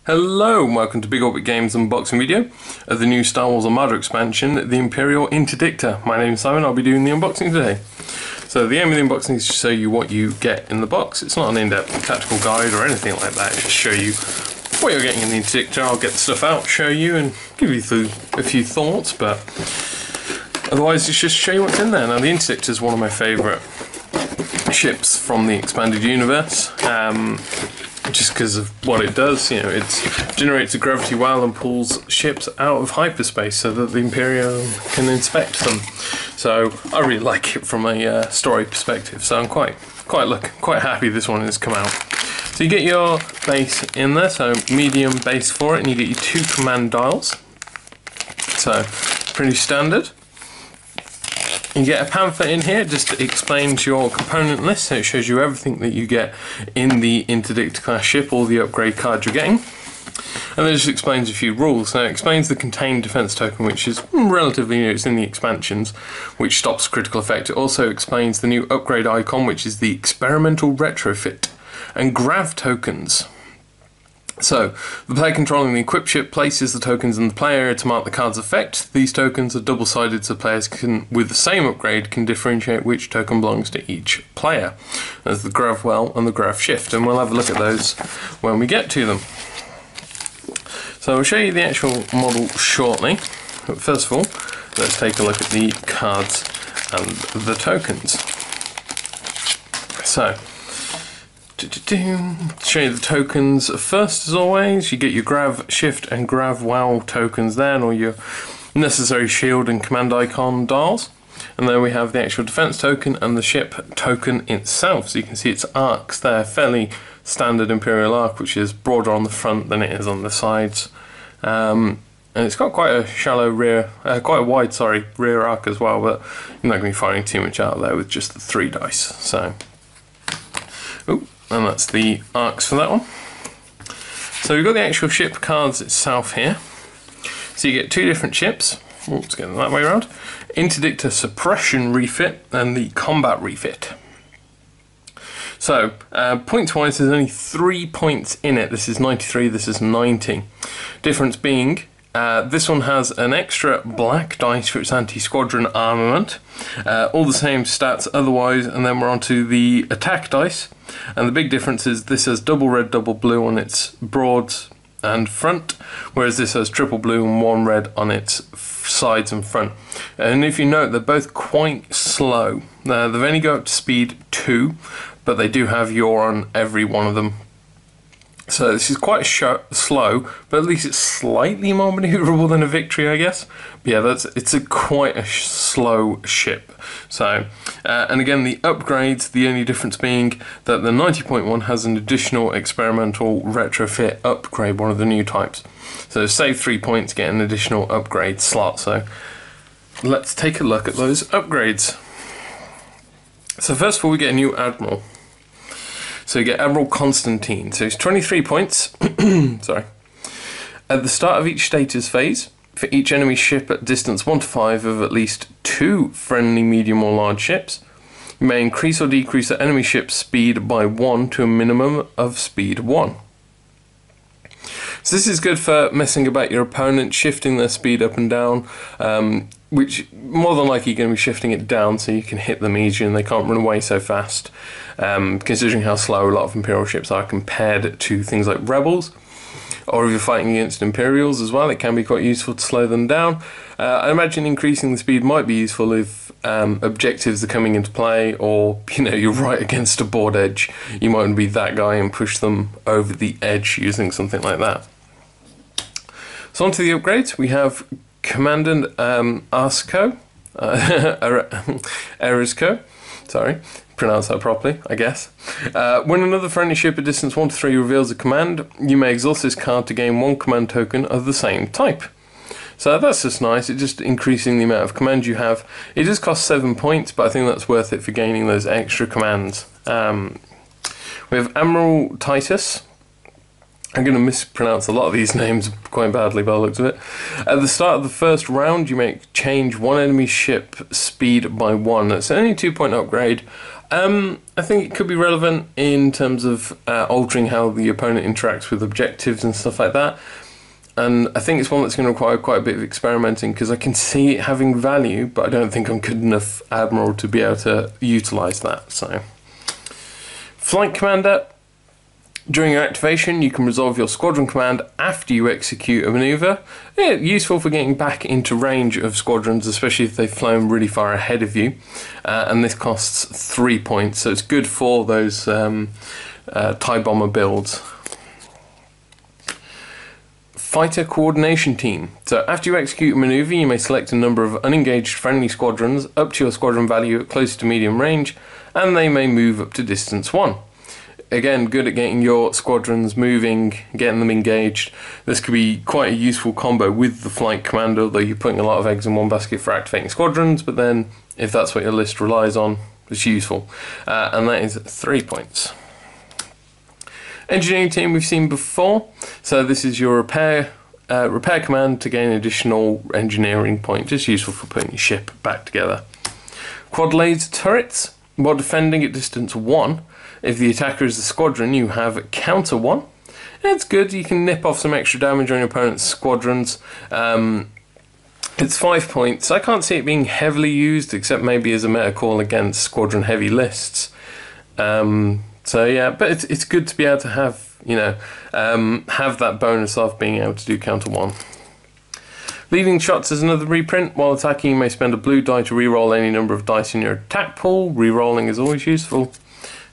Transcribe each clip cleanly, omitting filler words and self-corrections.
Hello and welcome to Big Orbit Games unboxing video of the new Star Wars Armada expansion, the Imperial Interdictor. My name is Simon, I'll be doing the unboxing today. So the aim of the unboxing is to show you what you get in the box. It's not an in-depth tactical guide or anything like that, it's just show you what you're getting in the Interdictor. I'll get the stuff out, show you and give you a few thoughts, but otherwise it's just show you what's in there. Now the Interdictor is one of my favourite ships from the expanded universe. Just because of what it does, you know, it generates a gravity well and pulls ships out of hyperspace so that the Imperial can inspect them. So I really like it from a story perspective. So I'm quite happy this one has come out. So you get your base in there, so medium base for it, and you get your 2 command dials. So pretty standard. You get a pamphlet in here, just explains your component list, so it shows you everything that you get in the Interdictor class ship, all the upgrade cards you're getting. And then it just explains a few rules. Now it explains the contained defense token, which is relatively new, it's in the expansions, which stops critical effect. It also explains the new upgrade icon, which is the experimental retrofit, and grav tokens. So, the player controlling the equipped ship places the tokens in the play area to mark the card's effect. These tokens are double-sided so players can, with the same upgrade, can differentiate which token belongs to each player. There's the Grav Well and the Grav Shift, and we'll have a look at those when we get to them. So I'll show you the actual model shortly, but first of all, let's take a look at the cards and the tokens. So, show you the tokens first as always. You get your Grav Shift and Grav Wow tokens there, and all your necessary shield and command icon dials. And then we have the actual defense token and the ship token itself. So you can see its arcs there, fairly standard Imperial arc, which is broader on the front than it is on the sides. And it's got quite a shallow rear, quite a wide, rear arc as well, but you're not going to be finding too much out there with just the 3 dice. So, ooh. And that's the arcs for that one. So we've got the actual ship cards itself here. So you get 2 different ships. Let's get them that way around. Interdictor Suppression Refit and the Combat Refit. So, points-wise, there's only 3 points in it. This is 93, this is 90. Difference being, this one has an extra black dice for its anti-squadron armament. All the same stats otherwise, and then we're on to the attack dice. And the big difference is this has double red, double blue on its broads and front, whereas this has triple blue and 1 red on its sides and front. And if you note, they're both quite slow. They've only got up to speed 2, but they do have yaw on every one of them. So this is quite slow, but at least it's slightly more manoeuvrable than a Victory, I guess. But yeah, it's quite a slow ship. So, and again, the upgrades, the only difference being that the 90.1 has an additional experimental retrofit upgrade, one of the new types. So save 3 points, get an additional upgrade slot. So let's take a look at those upgrades. So first of all, we get a new Admiral. So you get Admiral Constantine, so it's 23 points, sorry. At the start of each status phase, for each enemy ship at distance 1 to 5 of at least 2 friendly medium or large ships, you may increase or decrease the enemy ship's speed by 1 to a minimum of speed 1. So this is good for messing about your opponent, shifting their speed up and down, which more than likely you're going to be shifting it down so you can hit them easier and they can't run away so fast, considering how slow a lot of Imperial ships are compared to things like Rebels. Or if you're fighting against Imperials as well, it can be quite useful to slow them down. I imagine increasing the speed might be useful if objectives are coming into play, or you're right against a board edge. You might want to be that guy and push them over the edge using something like that. So on to the upgrades. We have Commandant Arsco, Erisco, sorry, pronounce that properly, I guess. When another friendly ship at distance 1 to 3 reveals a command, you may exhaust this card to gain 1 command token of the same type. So that's just nice, it's just increasing the amount of commands you have. It does cost 7 points, but I think that's worth it for gaining those extra commands. We have Admiral Titus. I'm going to mispronounce a lot of these names quite badly by the looks of it. At the start of the first round, you may change 1 enemy ship speed by 1. That's only a 2-point upgrade. I think it could be relevant in terms of altering how the opponent interacts with objectives and stuff like that. And I think it's one that's going to require quite a bit of experimenting, because I can see it having value, but I don't think I'm good enough Admiral to be able to utilise that. So, Flight Commander. During your activation, you can resolve your squadron command after you execute a manoeuvre. Yeah, useful for getting back into range of squadrons, especially if they've flown really far ahead of you. And this costs 3 points, so it's good for those TIE bomber builds. Fighter Coordination Team. So after you execute a manoeuvre, you may select a number of unengaged friendly squadrons up to your squadron value at close to medium range, and they may move up to distance 1. Again, good at getting your squadrons moving, getting them engaged. This could be quite a useful combo with the Flight Commander, although you're putting a lot of eggs in one basket for activating squadrons, but then if that's what your list relies on, it's useful. And that is 3 points. Engineering Team we've seen before, so this is your repair command to gain additional engineering points, just useful for putting your ship back together. Quad laser turrets, while defending at distance 1, if the attacker is the squadron, you have counter 1. It's good, you can nip off some extra damage on your opponent's squadrons. It's 5 points. I can't see it being heavily used, except maybe as a meta call against squadron heavy lists. So yeah, but it's good to be able to have, you know, have that bonus of being able to do counter 1. Leading shots is another reprint. While attacking, you may spend a blue die to reroll any number of dice in your attack pool. Rerolling is always useful,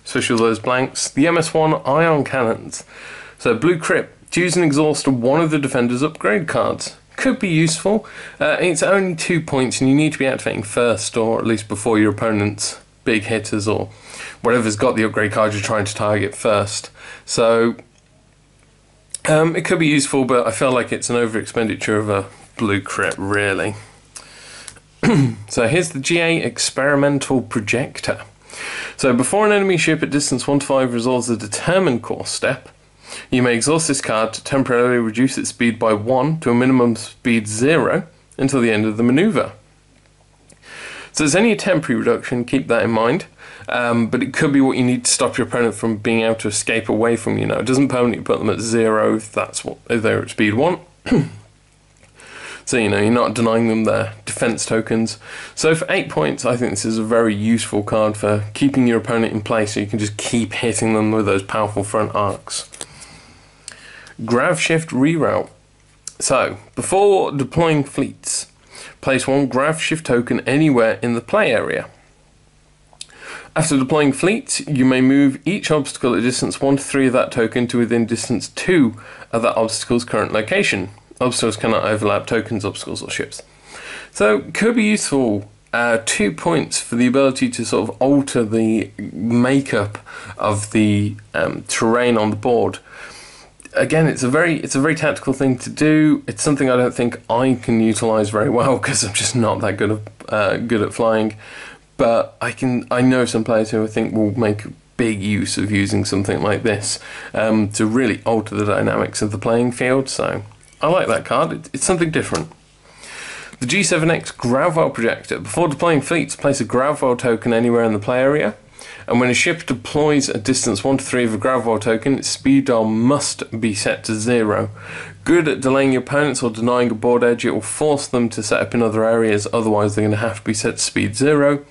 especially with those blanks. The MS-1 ion cannons. So blue crit, choose and exhaust one of the defender's upgrade cards. Could be useful. It's only 2 points, and you need to be activating first, or at least before your opponent's big hitters or whatever's got the upgrade card you're trying to target first. So it could be useful, but I feel like it's an over expenditure of a blue crit, really. So here's the G7x Experimental Projector. So before an enemy ship at distance 1 to 5 resolves a determined course step, you may exhaust this card to temporarily reduce its speed by 1 to a minimum speed 0 until the end of the manoeuvre. So there's only a temporary reduction, keep that in mind, but it could be what you need to stop your opponent from being able to escape away from you. Now, it doesn't permanently put them at 0 if they're at speed 1. So, you know, you're not denying them their defense tokens. So for 8 points, I think this is a very useful card for keeping your opponent in place, so you can just keep hitting them with those powerful front arcs. Grav Shift Reroute. So, before deploying fleets, place 1 Grav Shift token anywhere in the play area. After deploying fleets, you may move each obstacle at distance 1 to 3 of that token to within distance 2 of that obstacle's current location. Obstacles cannot overlap tokens, obstacles, or ships. So, could be useful. 2 points for the ability to sort of alter the makeup of the terrain on the board. Again, it's a very tactical thing to do. It's something I don't think I can utilise very well, because I'm just not that good at flying. But I know some players who I think will make big use of using something like this to really alter the dynamics of the playing field. So I like that card. It's something different. The G7x Gravel Projector. Before deploying fleets, place a Gravel token anywhere in the play area. And when a ship deploys at distance 1 to 3 of a Gravel token, its speed dial must be set to 0. Good at delaying your opponents or denying a board edge. It will force them to set up in other areas, otherwise they're going to have to be set to speed 0,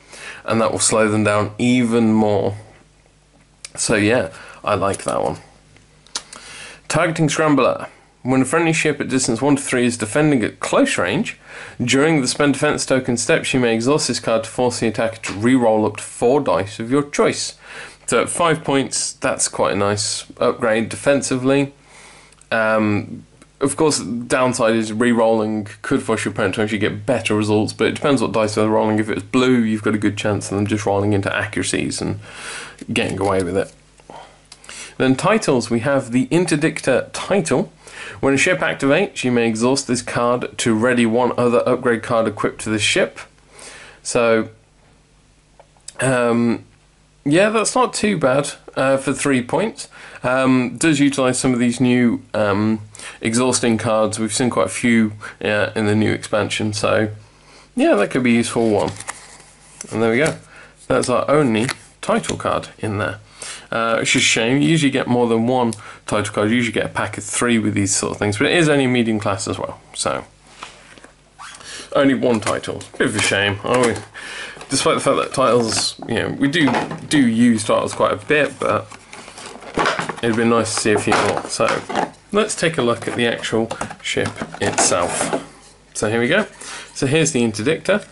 and that will slow them down even more. So yeah, I like that one. Targeting Scrambler. When a friendly ship at distance 1 to 3 is defending at close range, during the spend defense token steps, you may exhaust this card to force the attacker to reroll up to 4 dice of your choice. So at 5 points, that's quite a nice upgrade defensively. Of course, the downside is re-rolling could force your opponent to actually get better results, but it depends what dice they're rolling. If it's blue, you've got a good chance of them just rolling into accuracies and getting away with it. Then titles, we have the Interdictor title. When a ship activates, you may exhaust this card to ready 1 other upgrade card equipped to this ship. So, yeah, that's not too bad for 3 points. Does utilise some of these new exhausting cards. We've seen quite a few in the new expansion, so yeah, that could be a useful one. And there we go. That's our only title card in there. Which is a shame. You usually get more than one title card. You usually get a pack of 3 with these sort of things, but it is only medium class as well, so only one title. Bit of a shame. Despite the fact that titles, you know, we do use titles quite a bit, but it'd be nice to see a few more. So let's take a look at the actual ship itself. So here we go. So here's the interdictor.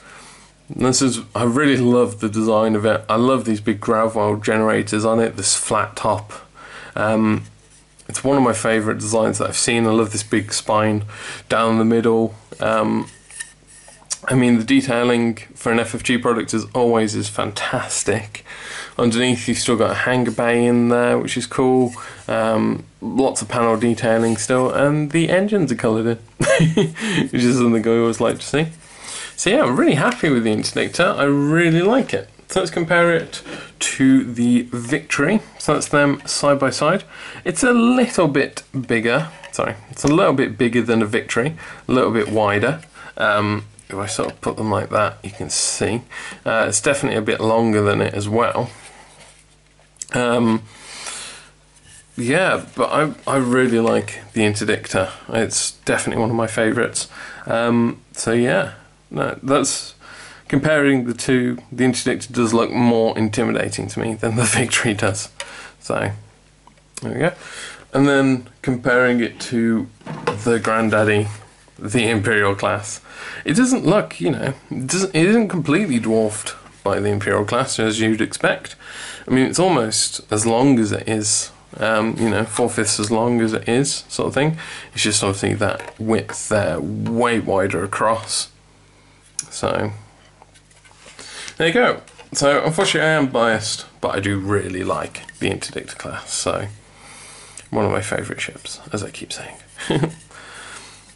I really love the design of it. I love these big gravel generators on it, this flat top. It's one of my favourite designs that I've seen. I love this big spine down the middle. I mean, the detailing for an FFG product is fantastic. Underneath you've still got a hangar bay in there, which is cool. Lots of panel detailing still, and the engines are coloured in, which is something I always like to see. So yeah, I'm really happy with the interdictor. I really like it. So let's compare it to the Victory. So that's them side by side. It's a little bit bigger. Sorry, it's a little bit bigger than a Victory, a little bit wider. If I sort of put them like that, you can see. It's definitely a bit longer than it as well. Yeah, but I really like the interdictor. It's definitely one of my favourites. So yeah, no, that's comparing the two. The interdictor does look more intimidating to me than the Victory does. So there we go. And then comparing it to the Granddaddy, the Imperial class, it doesn't look, you know, it isn't completely dwarfed by the Imperial class as you'd expect. I mean, it's almost as long as it is, you know, 4/5 as long as it is, sort of thing. It's just obviously that width there, way wider across. So there you go. So unfortunately I am biased, but I do really like the Interdictor class. So one of my favourite ships, as I keep saying.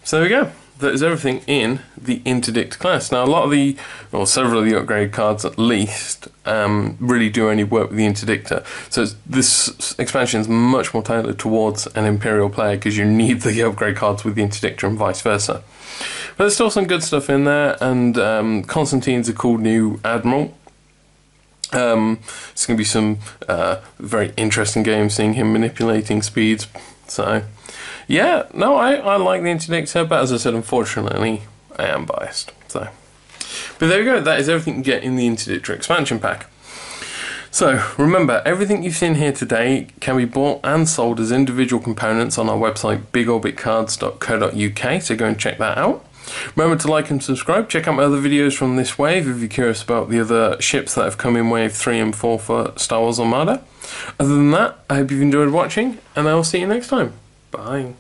So there we go. That is everything in the Interdictor class. Now a lot of the, or several of the upgrade cards at least, really do only work with the Interdictor. So this expansion is much more tailored towards an Imperial player because you need the upgrade cards with the Interdictor and vice versa. But there's still some good stuff in there, and Constantine's a cool new Admiral. It's going to be some very interesting games seeing him manipulating speeds. So yeah, no, I like the Interdictor, but as I said, unfortunately, I am biased. So, but there we go, that is everything you get in the Interdictor expansion pack. So, remember, everything you've seen here today can be bought and sold as individual components on our website, bigorbitcards.co.uk, so go and check that out. Remember to like and subscribe, check out my other videos from this wave if you're curious about the other ships that have come in Wave 3 and 4 for Star Wars Armada. Other than that, I hope you've enjoyed watching, and I will see you next time. Bye.